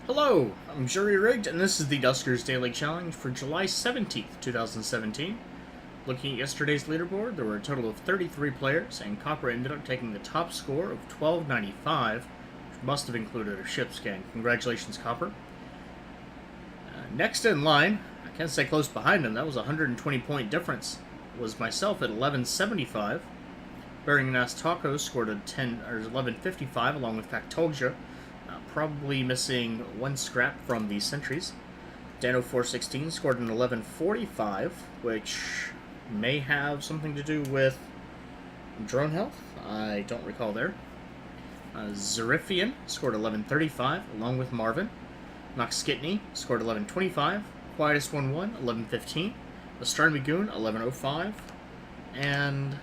Hello, I'm Jury Rigged, and this is the Duskers Daily Challenge for July 17th, 2017. Looking at yesterday's leaderboard, there were a total of 33 players, and Copper ended up taking the top score of 1295, which must have included a ship scan. Congratulations, Copper. Next in line, I can't say close behind him, that was a 120-point difference, was myself at 1175. Bearing an Ass Taco scored a 1155 along with Factolja. Probably missing one scrap from the sentries. Dano416 scored an 1145, which may have something to do with drone health. I don't recall there. Zerifian scored 1135 along with Marvin. Noxkitney scored 1125. Quietest11 1115. Astronomy Goon 1105. And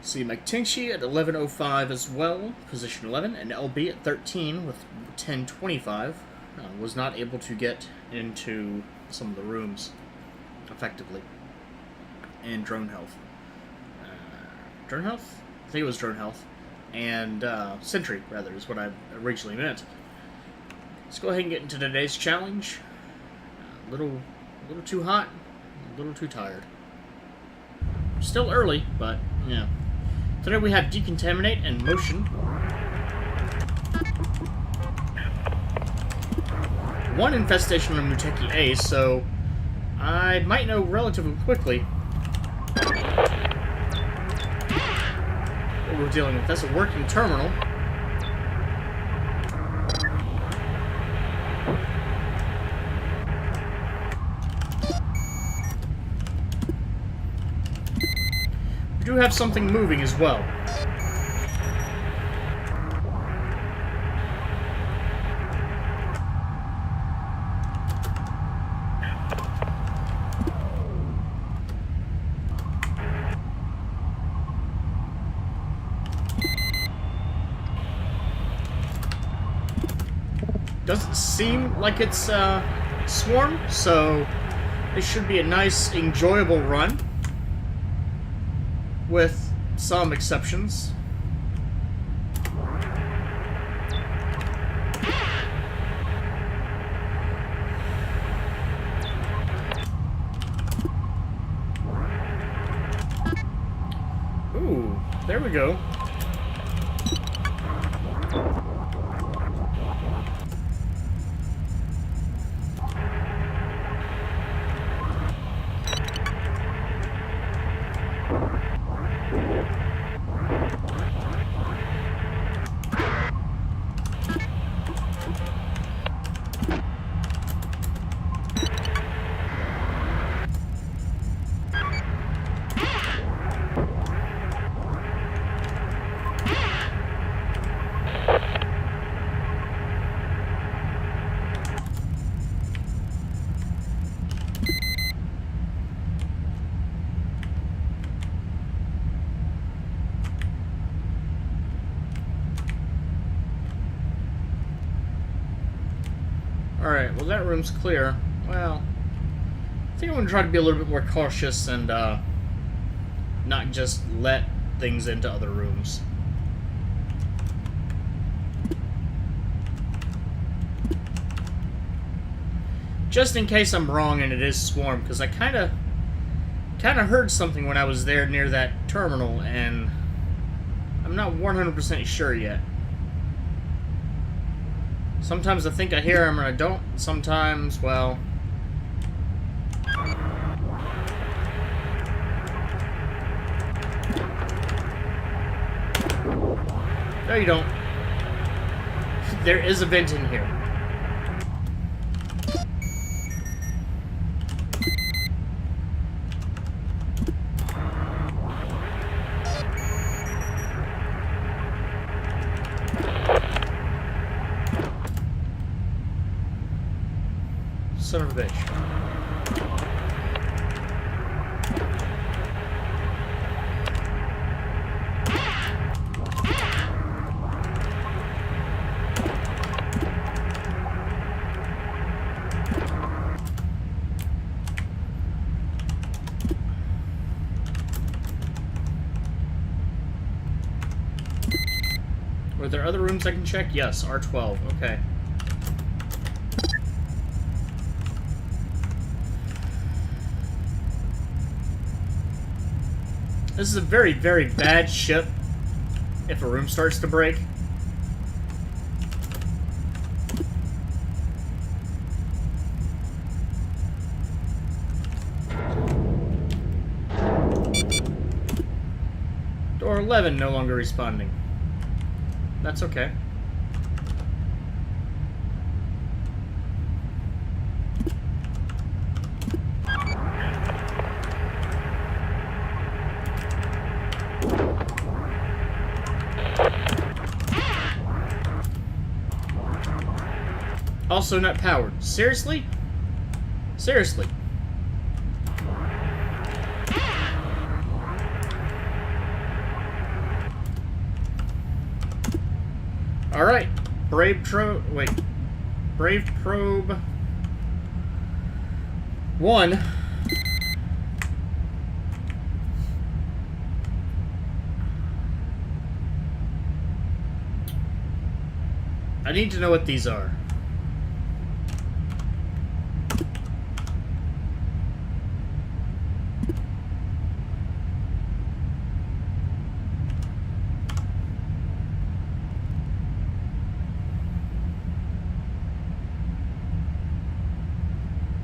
see, McTinchy at 1105 as well, position 11, and LB at 13 with 1025. Was not able to get into some of the rooms effectively. And drone health. Drone health? I think it was drone health. And sentry, rather, is what I originally meant. Let's go ahead and get into today's challenge. A little too hot, a little too tired. Still early, but yeah. Today we have Decontaminate and Motion. One infestation on Muteki A, so I might know relatively quickly what we're dealing with. That's a working terminal. We do have something moving as well. Doesn't seem like it's swarm, so this should be a nice, enjoyable run. With some exceptions. Ooh, there we go. Alright, well that room's clear. Well, I think I'm going to try to be a little bit more cautious and not just let things into other rooms. Just in case I'm wrong and it is swarm, because I kind of heard something when I was there near that terminal, and I'm not 100% sure yet. Sometimes I think I hear him and I don't. Sometimes, well... No, you don't. There is a vent in here. Son of a bitch. Were there there other rooms I can check? Yes, R12. Okay. This is a very, very bad ship if a room starts to break. Door 11 no longer responding. That's okay. Also not powered. Seriously? Seriously. Alright. Brave Probe 1. I need to know what these are.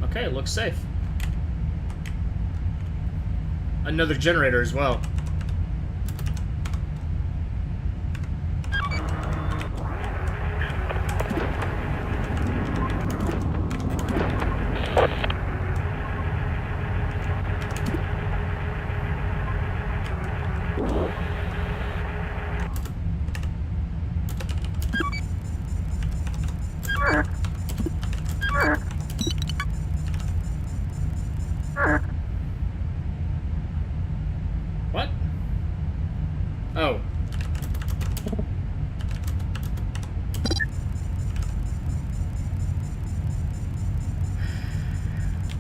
Okay, it looks safe. Another generator as well. What? Oh.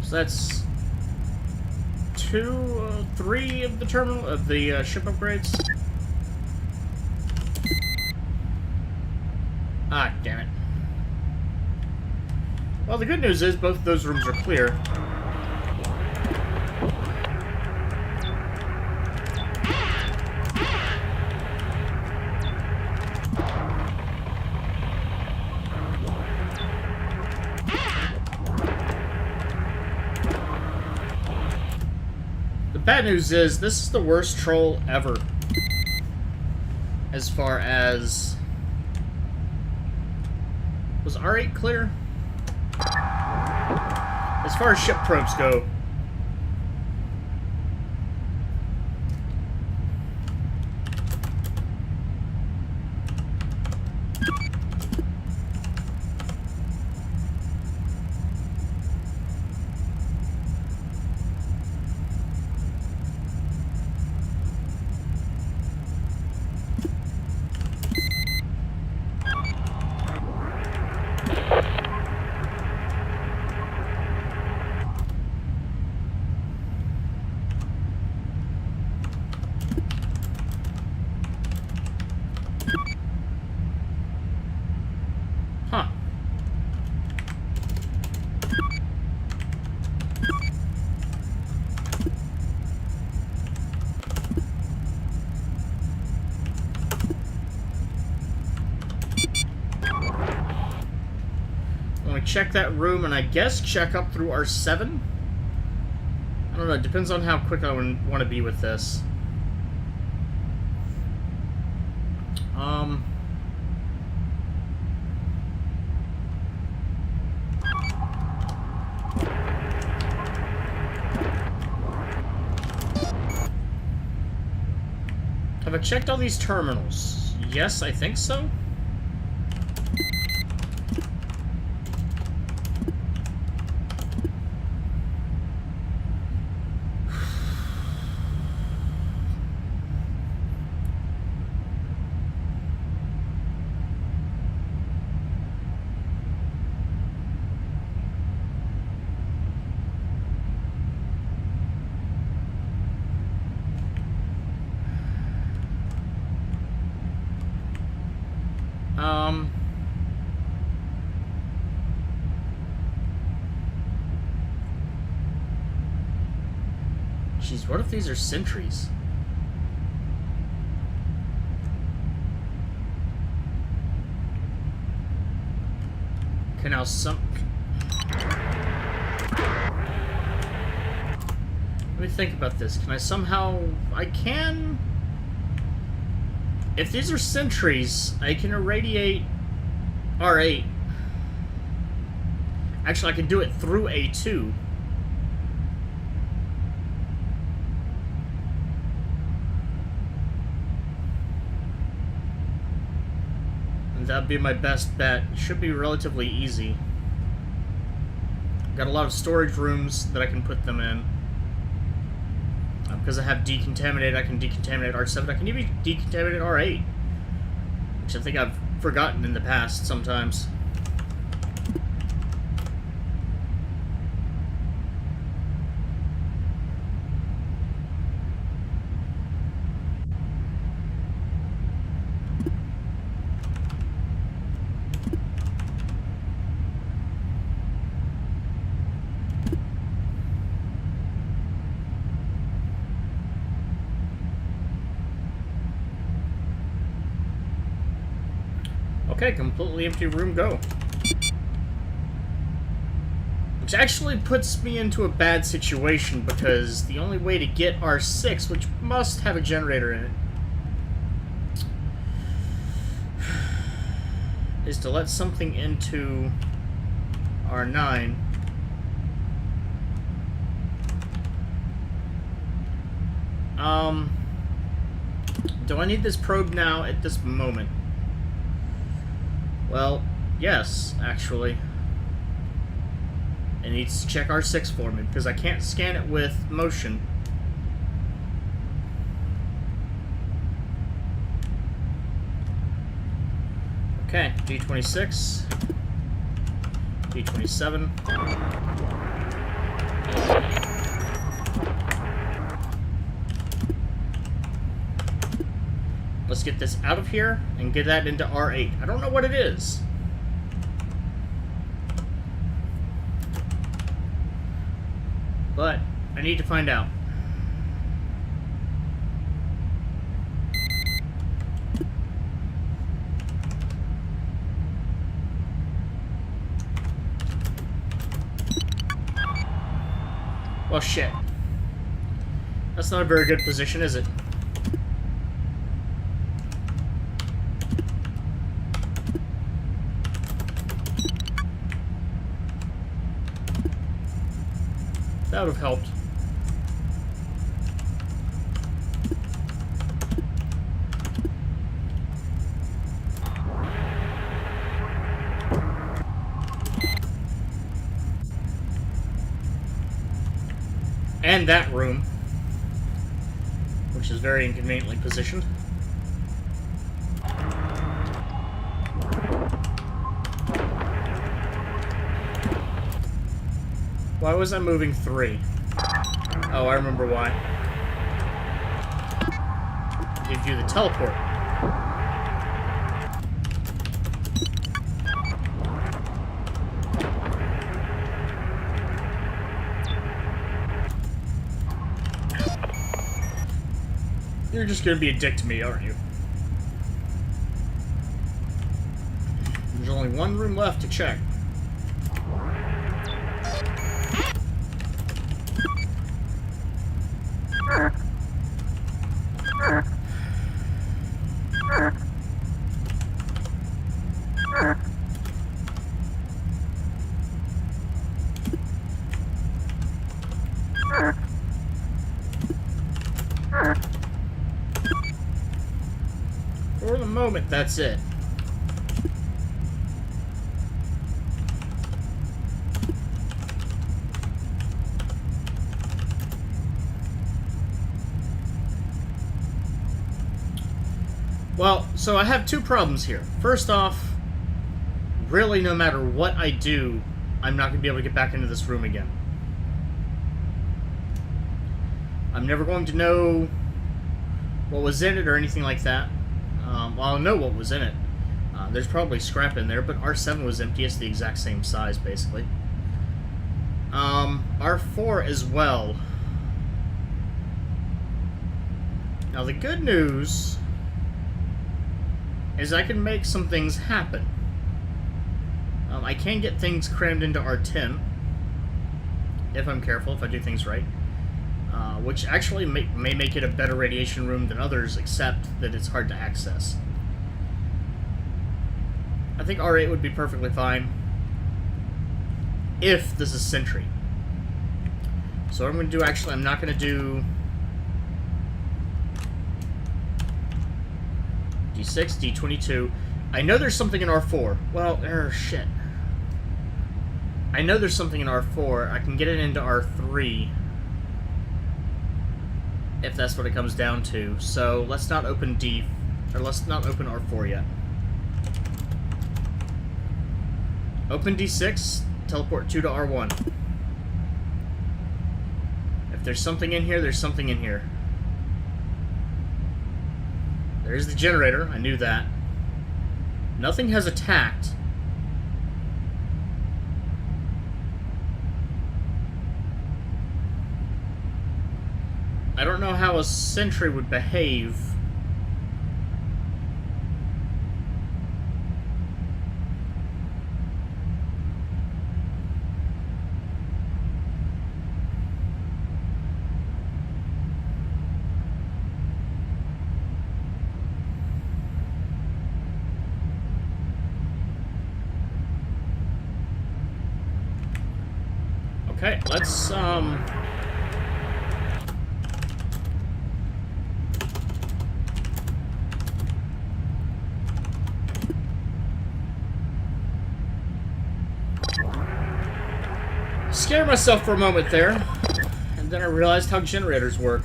So that's 3 of the terminal of the ship upgrades. Ah, damn it. Well, the good news is both of those rooms are clear. The bad news is this is the worst troll ever. As far as... Was R8 clear? As far as ship probes go. Huh. I'm gonna check that room and I guess check up through R7? I don't know, it depends on how quick I want to be with this. Have I checked all these terminals? Yes, I think so. Jeez, what if these are sentries? Okay, now let me think about this. Can I somehow... I can... If these are sentries, I can irradiate R8. Actually, I can do it through A2. And that'd be my best bet. It should be relatively easy. Got a lot of storage rooms that I can put them in. Because I have decontaminate, I can decontaminate R7. I can even decontaminate R8. Which I think I've forgotten in the past sometimes. Okay, completely empty room, go. Which actually puts me into a bad situation, because the only way to get R6, which must have a generator in it, is to let something into R9. Do I need this probe now at this moment? Well, yes, actually. It needs to check R6 for me, because I can't scan it with motion. Okay, D26. D27. Let's get this out of here and get that into R8. I don't know what it is. But I need to find out. Well, shit. That's not a very good position, is it? That would have helped. And that room, which is very inconveniently positioned. Why was I moving 3? Oh, I remember why. Gives you the teleport. You're just gonna be a dick to me, aren't you? There's only one room left to check. For the moment, that's it. Well, so I have two problems here. First off, really no matter what I do, I'm not going to be able to get back into this room again. I'm never going to know what was in it or anything like that. Well, I'll know what was in it. There's probably scrap in there, but R7 was empty. It's the exact same size, basically. R4 as well. Now, the good news is I can make some things happen. I can get things crammed into R10, if I'm careful, if I do things right. Which actually may make it a better radiation room than others, except that it's hard to access. I think R8 would be perfectly fine if this is Sentry. So what I'm going to do, actually, I'm not going to do D6, D22. I know there's something in R4. Well, shit. I know there's something in R4. I can get it into R3. If that's what it comes down to. So let's not open let's not open R4 yet. Open D6, teleport 2 to R1. If there's something in here, there's something in here. There's the generator, I knew that. Nothing has attacked. I don't know how a sentry would behave. Okay, let's scared myself for a moment there, and then I realized how generators work.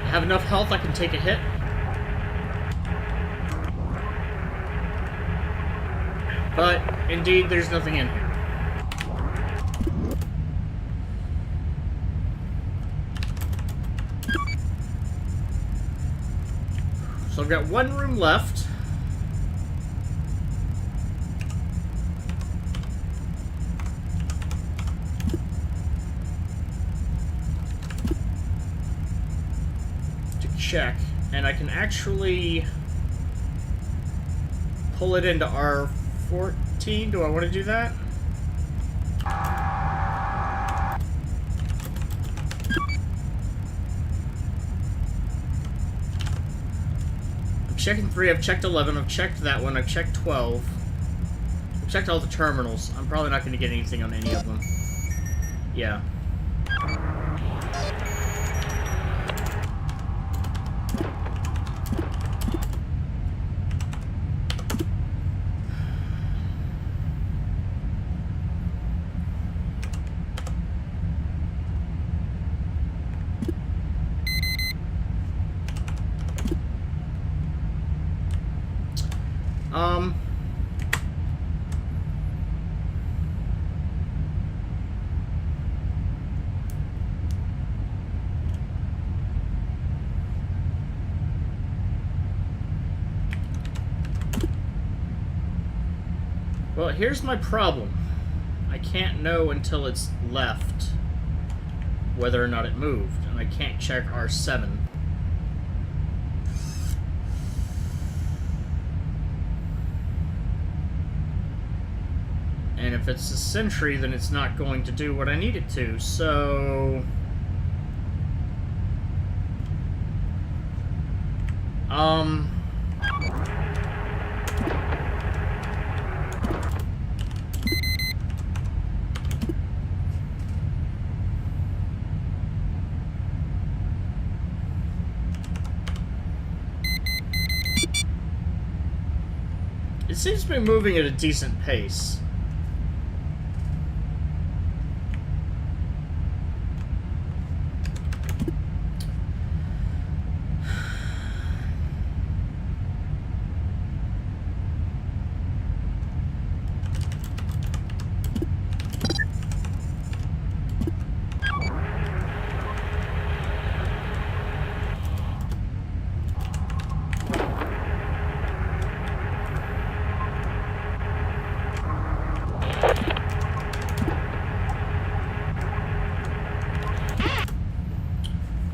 I have enough health I can take a hit. But, indeed, there's nothing in here. So I've got one room left. Check, and I can actually pull it into R14. Do I want to do that? I'm checking 3, I've checked 11, I've checked that one, I've checked 12. I've checked all the terminals. I'm probably not going to get anything on any of them. Yeah. Well, here's my problem. I can't know until it's left whether or not it moved, and I can't check R7. And if it's a sentry, then it's not going to do what I need it to, so... It seems to be moving at a decent pace.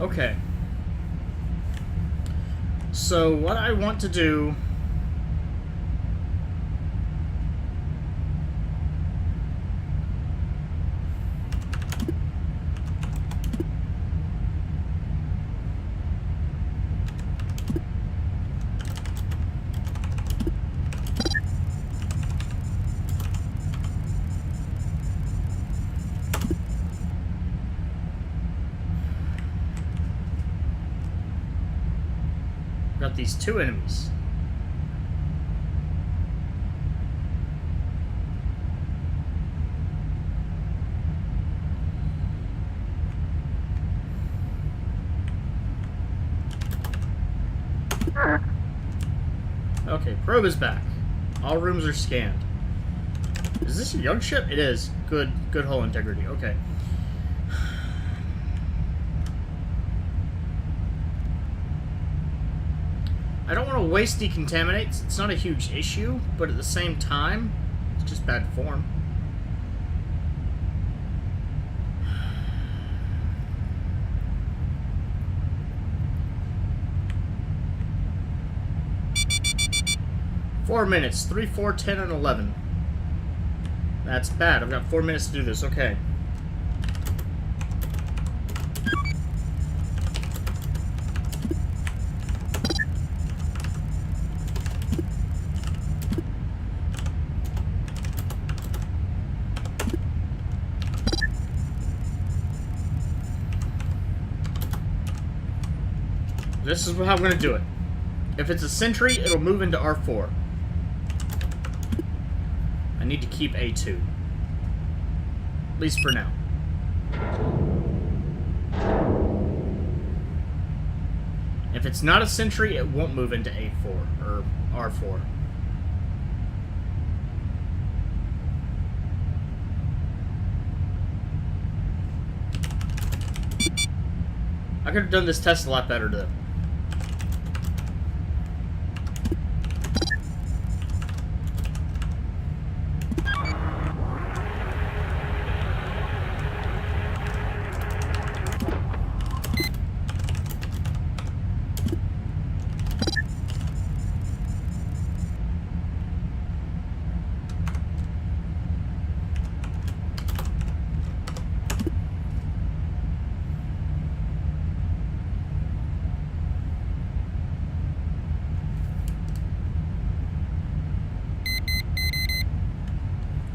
Okay. So what I want to do... Got these two enemies. Okay, probe is back. All rooms are scanned. Is this a young ship? It is. Good hull integrity. Okay. I don't want to waste decontaminates. It's not a huge issue, but at the same time, it's just bad form. Four minutes. 3, 4, 10, and 11. That's bad. I've got 4 minutes to do this. Okay. This is how I'm going to do it. If it's a sentry, it'll move into R4. I need to keep A2. At least for now. If it's not a sentry, it won't move into A4 or R4. I could have done this test a lot better though.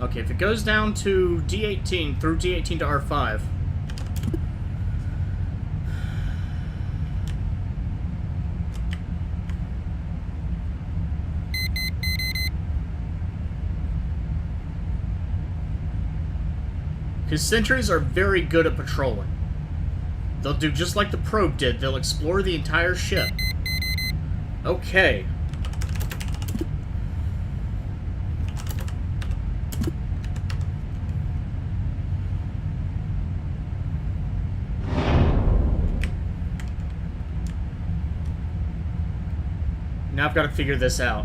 Okay, if it goes down to D18, through D18 to R5... His sentries are very good at patrolling. They'll do just like the probe did. They'll explore the entire ship. Okay. Now I've got to figure this out.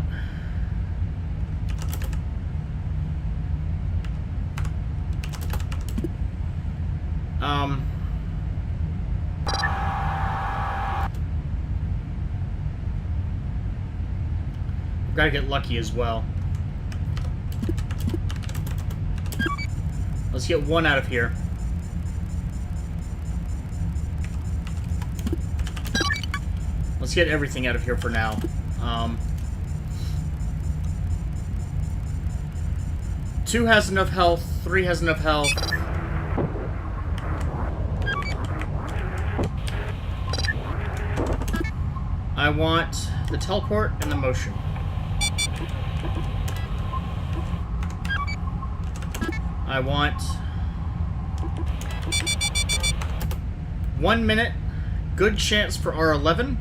I've got to get lucky as well. Let's get one out of here. Let's get everything out of here for now. 2 has enough health, 3 has enough health. I want the teleport and the motion. I want 1 minute, good chance for R11.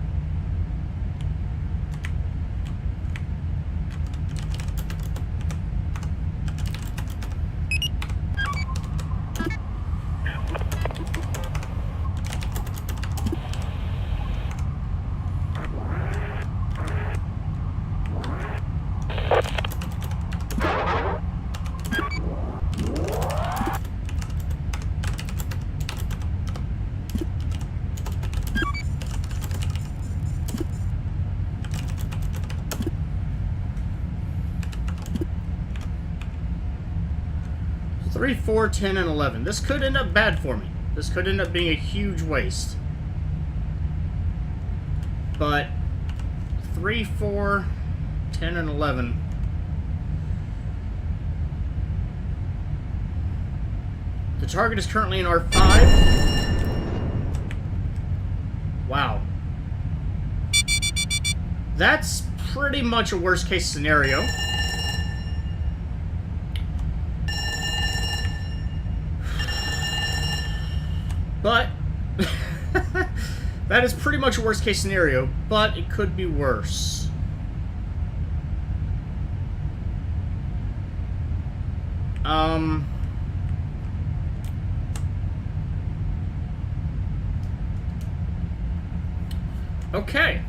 3, 4, 10, and 11. This could end up bad for me. This could end up being a huge waste. But 3, 4, 10, and 11. The target is currently in R5. Wow. That's pretty much a worst case scenario. But that is pretty much a worst case scenario, but it could be worse. Okay.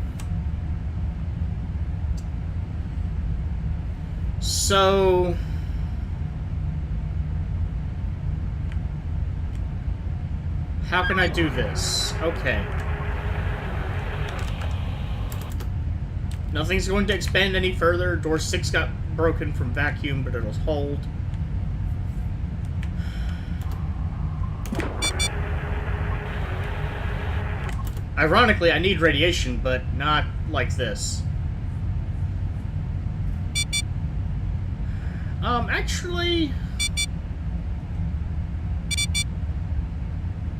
So how can I do this? Okay. Nothing's going to expand any further. Door 6 got broken from vacuum, but it'll hold. Ironically, I need radiation, but not like this.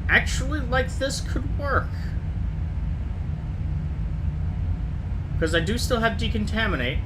Actually, like this could work. Because I do still have decontaminate.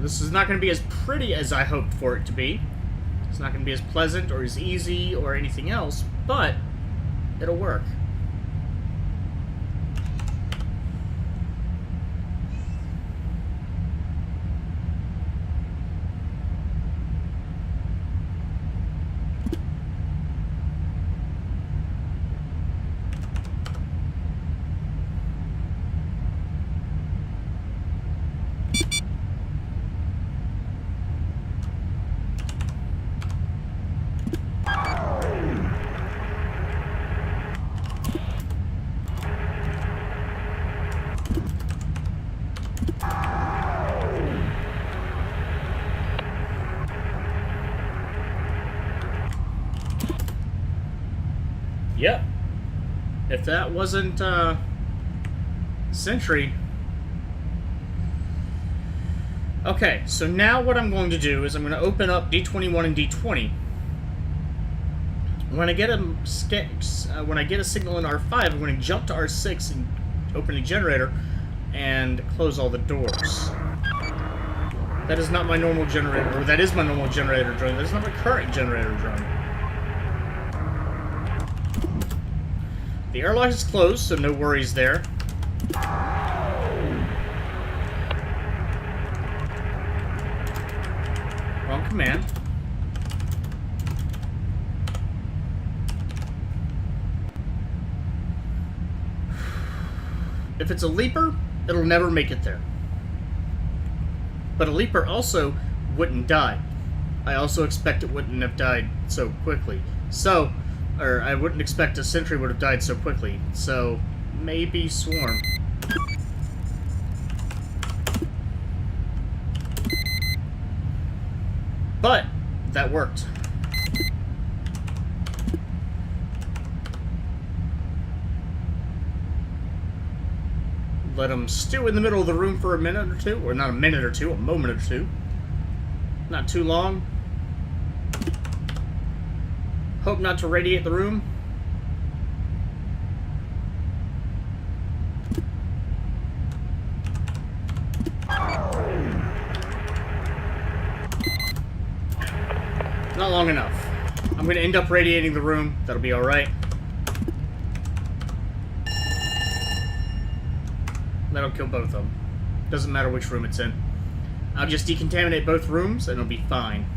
This is not going to be as pretty as I hoped for it to be. It's not going to be as pleasant or as easy or anything else, but it'll work. Yep. If that wasn't Sentry. Okay, so now what I'm going to do is I'm going to open up D21 and D20. When I get a signal in R5, I'm going to jump to R6 and open the generator and close all the doors. That is not my normal generator, or that is my normal generator drone. That is not my current generator drone. The airlock is closed, so no worries there. Wrong command. If it's a leaper, it'll never make it there. But a leaper also wouldn't die. I also expect it wouldn't have died so quickly. So, or I wouldn't expect a sentry would have died so quickly. So, maybe swarm. But that worked. Let them stew in the middle of the room for a minute or two. Or not a minute or two, a moment or two. Not too long. Hope not to radiate the room. Not long enough. I'm going to end up radiating the room. That'll be alright. That'll kill both of them. Doesn't matter which room it's in. I'll just decontaminate both rooms and it'll be fine.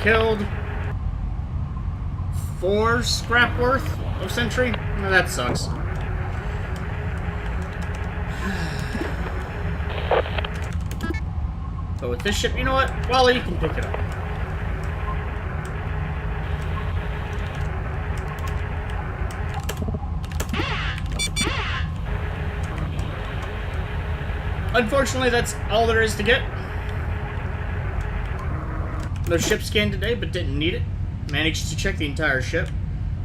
killed. 4 scrap worth of sentry? Well, that sucks. But with this ship, you know what? Wally, you can pick it up. Unfortunately, that's all there is to get. No ship scan today, but didn't need it. Managed to check the entire ship.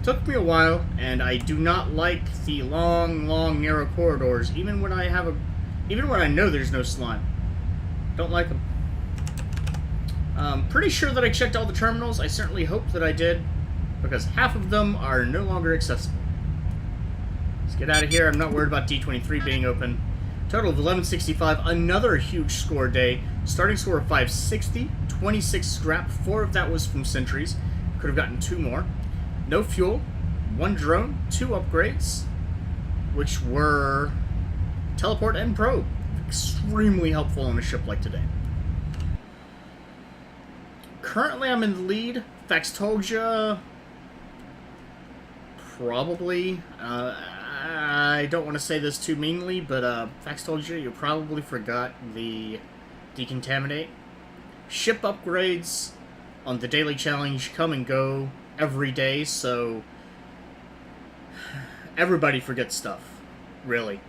Took me a while, and I do not like the long, narrow corridors, even when I know there's no slime. Don't like them. Pretty sure that I checked all the terminals. I certainly hope that I did, because half of them are no longer accessible. Let's get out of here. I'm not worried about D23 being open. Total of 1165, another huge score day. Starting score of 560, 26 scrap, 4 of that was from sentries. Could have gotten 2 more. No fuel, 1 drone, 2 upgrades, which were teleport and probe. Extremely helpful on a ship like today. Currently I'm in the lead. Fax told ya. Probably. I don't want to say this too meanly, but Fax told you probably forgot the decontaminate. Ship upgrades on the daily challenge come and go every day, so everybody forgets stuff, really.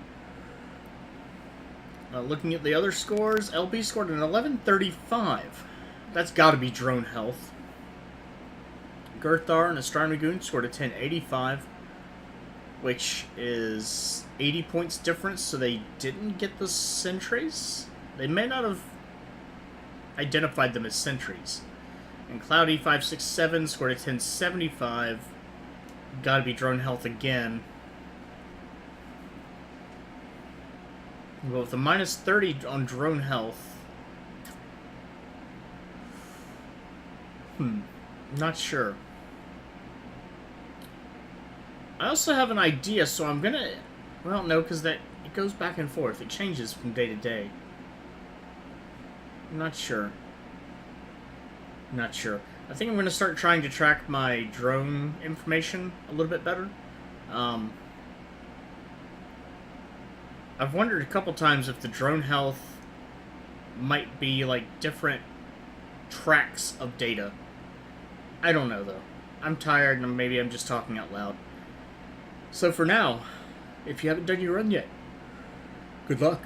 Looking at the other scores, LB scored an 1135. That's got to be drone health. Gerthar and Astronomy Goon scored a 1085. Which is 80 points difference, so they didn't get the sentries. They may not have identified them as sentries. And Cloudy567 scored a 1075. Gotta be drone health again. Well, with a minus 30 on drone health. Not sure. I also have an idea, so I'm gonna... Well, no, because it goes back and forth. It changes from day to day. I'm not sure. Not sure. I think I'm going to start trying to track my drone information a little bit better. I've wondered a couple times if the drone health might be, like, different tracks of data. I don't know, though. I'm tired, and maybe I'm just talking out loud. So for now, if you haven't done your run yet, good luck.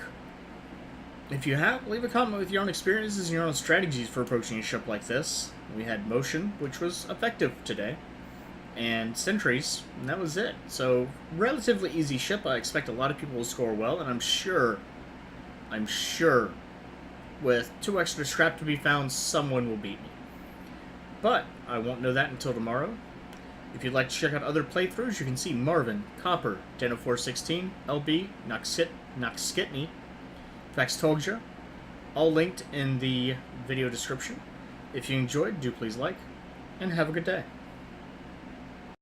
If you have, leave a comment with your own experiences and your own strategies for approaching a ship like this. We had motion, which was effective today, and sentries, and that was it. So, relatively easy ship. I expect a lot of people will score well, and I'm sure, with 2 extra scrap to be found, someone will beat me. But I won't know that until tomorrow. If you'd like to check out other playthroughs, you can see Marvin, Copper, Dano416, LB, Noxkitney, Fax told ya, all linked in the video description. If you enjoyed, do please like, and have a good day.